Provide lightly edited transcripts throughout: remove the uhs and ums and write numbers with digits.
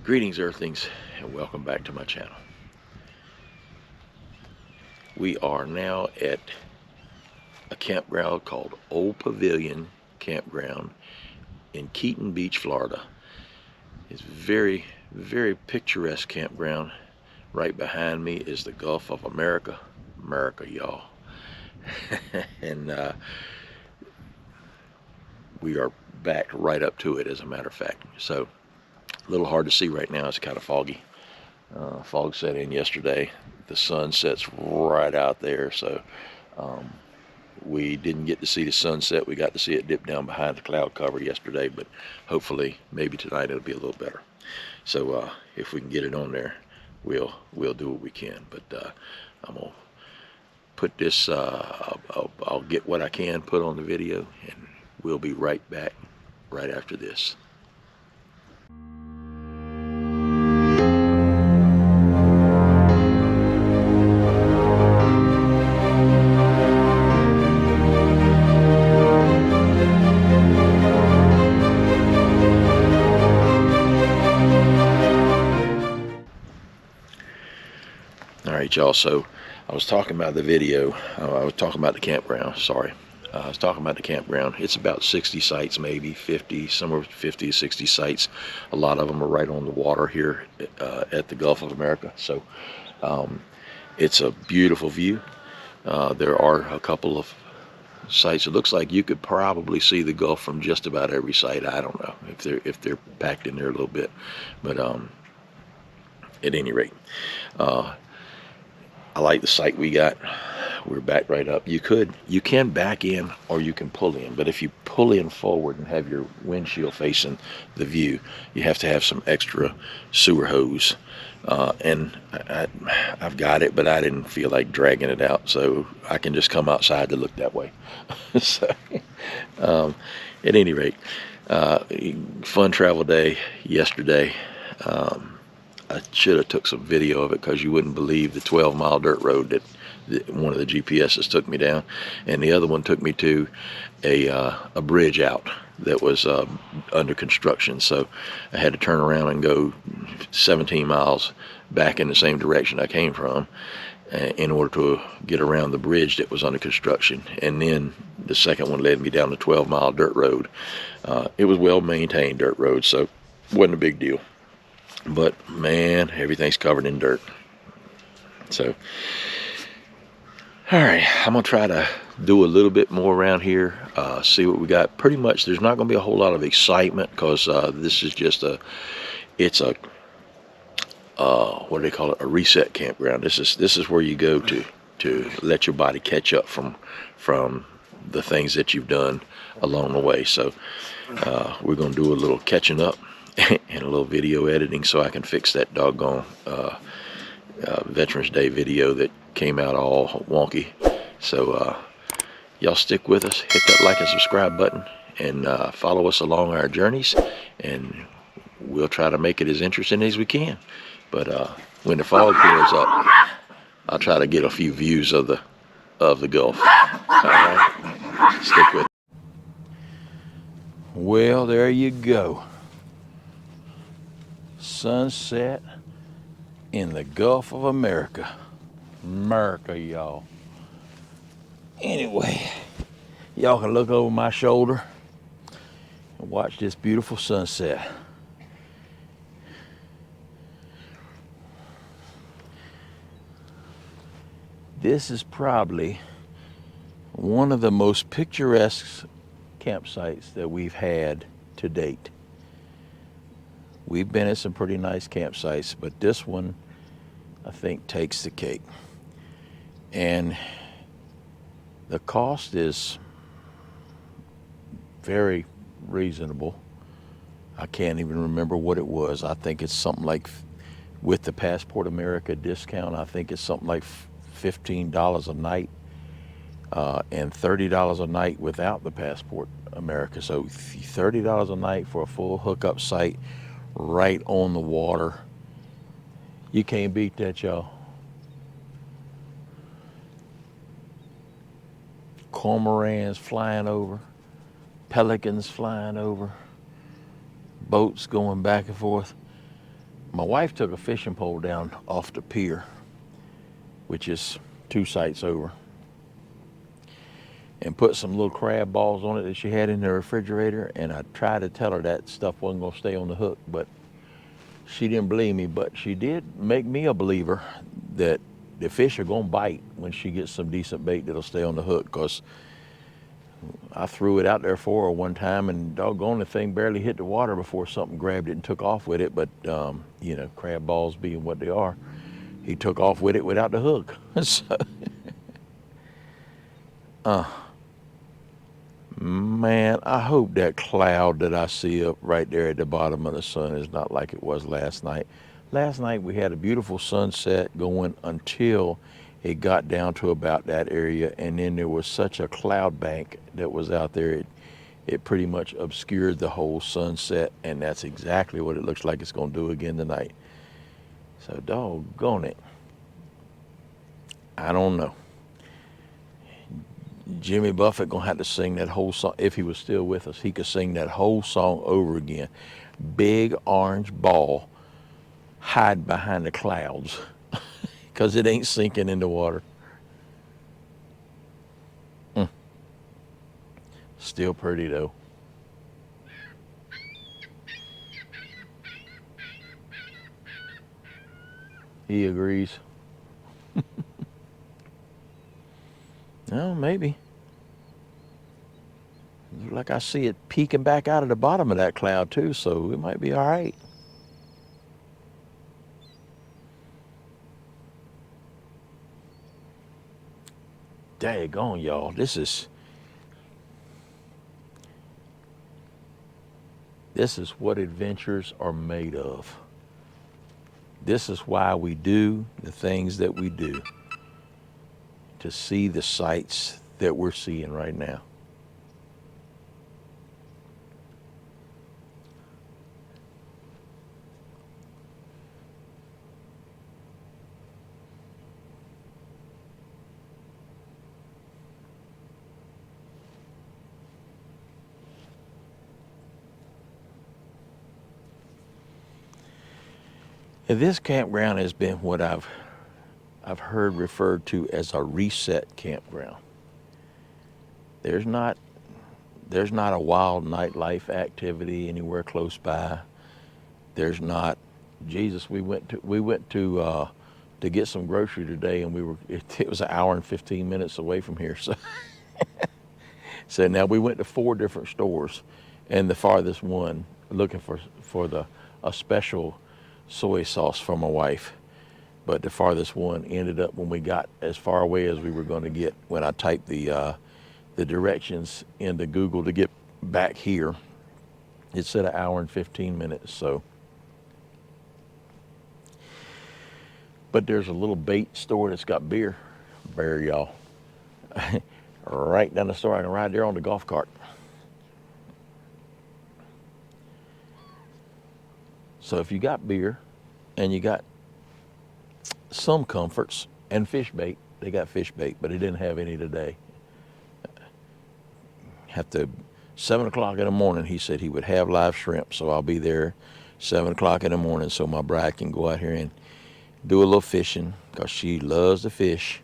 Greetings, Earthlings, and welcome back to my channel. We are now at a campground called Old Pavilion Campground in Keaton Beach, Florida. It's very, very picturesque campground. Right behind me is the Gulf of America. America, y'all. And we are backed right up to it, as a matter of fact. So, a little hard to see right now. It's kind of foggy. Fog set in yesterday. The sun sets right out there, so we didn't get to see the sunset. We got to see it dip down behind the cloud cover yesterday, but hopefully maybe tonight it'll be a little better. So if we can get it on there, we'll do what we can. But I'm gonna put this. I'll get what I can put on the video, and we'll be right back right after this. Alright, y'all, so I was talking about the video. I was talking about the campground, sorry. I was talking about the campground. It's about 60 sites, maybe 50, somewhere 50 to 60 sites. A lot of them are right on the water here at the Gulf of America. So it's a beautiful view. There are a couple of sites. It looks like you could probably see the Gulf from just about every site. I don't know if they're packed in there a little bit, but at any rate, I like the site we got. We're backed right up. You can back in or you can pull in, but if you pull in forward and have your windshield facing the view, you have to have some extra sewer hose. And I've got it, but I didn't feel like dragging it out, so I can just come outside to look that way. So, at any rate, fun travel day yesterday. I should have took some video of it, because you wouldn't believe the 12-mile dirt road that one of the GPSs took me down, and the other one took me to a bridge out that was under construction. So I had to turn around and go 17 miles back in the same direction I came from in order to get around the bridge that was under construction. And then the second one led me down the 12-mile dirt road. It was well-maintained dirt road, so wasn't a big deal. But man, everything's covered in dirt. So, all right, I'm gonna try to do a little bbit more around here, see what we got. Pretty much there's not gonna be a whole lot of excitement, because this is just it's a what do they call it, a reset campground. This is where you go to let your body catch up from the things that you've done along the way. So we're gonna do a little catching up and a little video editing, so I can fix that doggone Veterans Day video that came out all wonky. So y'all stick with us, hit that like and subscribe button, and follow us along our journeys, and we'll try to make it as interesting as we can. But when the fog clears up, I'll try to get a few views of the Gulf. All right, stick with it. Well, there you go. Sunset in the Gulf of America. America, y'all. Anyway, y'all can look over my shoulder and watch this beautiful sunset. This is probably one of the most picturesque campsites that we've had to date. We've been at some pretty nice campsites, but this one, I think, takes the cake. And the cost is very reasonable. I can't even remember what it was. I think it's something like, with the Passport America discount, I think it's something like $15 a night, and $30 a night without the Passport America. So $30 a night for a full hookup site right on the water. You can't beat that, y'all. Cormorants flying over, pelicans flying over, boats going back and forth. My wife took a fishing pole down off the pier, which is 2 sites over, and put some little crab balls on it that she had in the refrigerator. And I tried to tell her that stuff wasn't going to stay on the hook, but she didn't believe me. But she did make me a believer that the fish are going to bite when she gets some decent bait that'll stay on the hook, because I threw it out there for her one time, and doggone, the thing barely hit the water before something grabbed it and took off with it. But, you know, crab balls being what they are, he took off with it without the hook. So, man, I hope that cloud that I see up right there at the bottom of the sun is not like it was last night. Last night we had a beautiful sunset going until it got down to about that area, and then there was such a cloud bank that was out there, it pretty much obscured the whole sunset, and that's exactly what it looks like it's going to do again tonight. So doggone it, I don't know. Jimmy Buffett gonna have to sing that whole song. If he was still with us, he could sing that whole song over again. Big orange ball, hide behind the clouds, because it ain't sinking in the water. Still pretty though. He agrees. Well, maybe. Like I see it peeking back out of the bottom of that cloud too, so it might be all right. Daggone, y'all. This is what adventures are made of. This is why we do the things that we do, to see the sights that we're seeing right now. And this campground has been what I've heard referred to as a reset campground. There's not a wild nightlife activity anywhere close by. There's not. Jesus, we went to get some grocery today, and it was an hour and 15 minutes away from here. So now we went to 4 different stores, and the farthest one looking for a special soy sauce for my wife. But the farthest one ended up, when we got as far away as we were going to get, when I typed the directions into Google to get back here, it said an hour and 15 minutes. So, but there's a little bait store that's got beer, y'all. Right down the store. I can ride there on the golf cart. So if you got beer and you got some comforts and fish bait, they got fish bait, but they didn't have any today. Have to 7 o'clock in the morning. He said he would have live shrimp, so I'll be there 7 o'clock in the morning, so my bride can go out here and do a little fishing, because she loves to fish.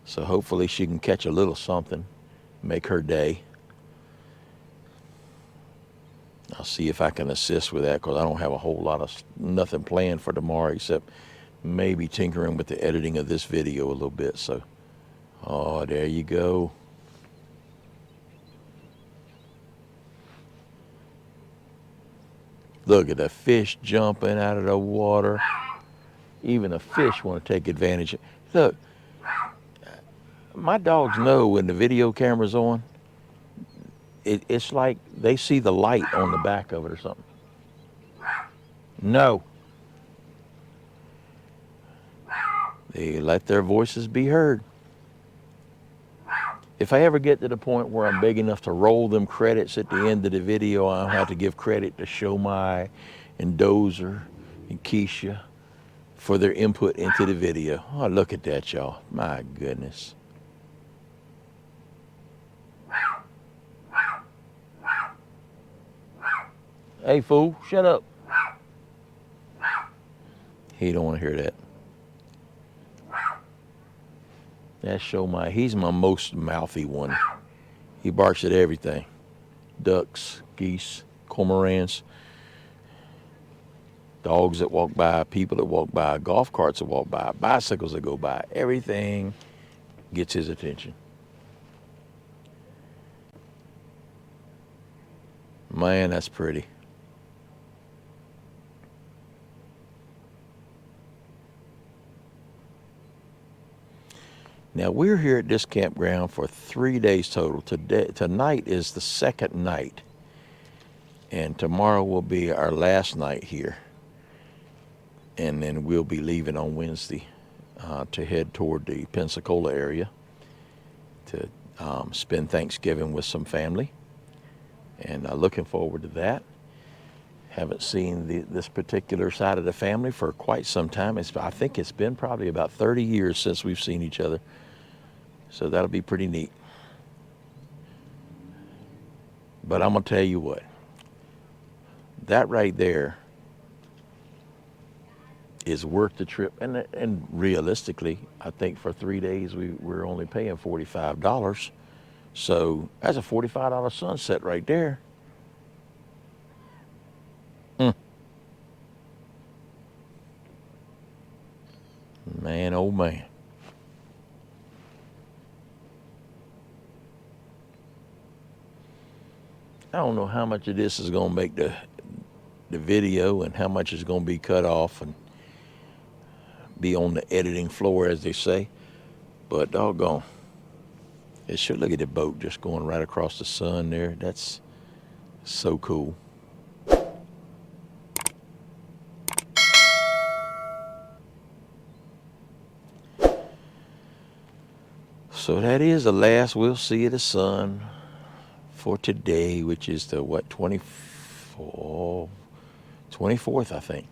So hopefully she can catch a little something, make her day. I'll see if I can assist with that, because I don't have a whole lot of nothing planned for tomorrow except maybe tinkering with the editing of this video a little bit. So, oh, there you go. Look at the fish jumping out of the water. Even the fish want to take advantage. Look, my dogs know when the video camera's on, it's like they see the light on the back of it or something. No. They let their voices be heard. If I ever get to the point where I'm big enough to roll them credits at the end of the video, I'll have to give credit to Shomai and Dozer and Keisha for their input into the video. Oh, look at that, y'all. My goodness. Hey, fool, shut up. He don't want to hear that. He's my most mouthy one. He barks at everything. Ducks, geese, cormorants, dogs that walk by, people that walk by, golf carts that walk by, bicycles that go by. Everything gets his attention. Man, that's pretty. Now, we're here at this campground for 3 days total. Tonight is the second night, and tomorrow will be our last night here. And then we'll be leaving on Wednesday to head toward the Pensacola area to spend Thanksgiving with some family. And looking forward to that. Haven't seen this particular side of the family for quite some time. I think it's been probably about 30 years since we've seen each other. So that'll be pretty neat. But I'm going to tell you what. That right there is worth the trip. And realistically, I think for 3 days we're only paying $45. So that's a $45 sunset right there. Man, oh man. I don't know how much of this is going to make the video and how much is going to be cut off and be on the editing floor, as they say. But doggone. It should look at the boat just going right across the sun there. That's so cool. So that is the last we'll see of the sun for today, which is the 24th, I think.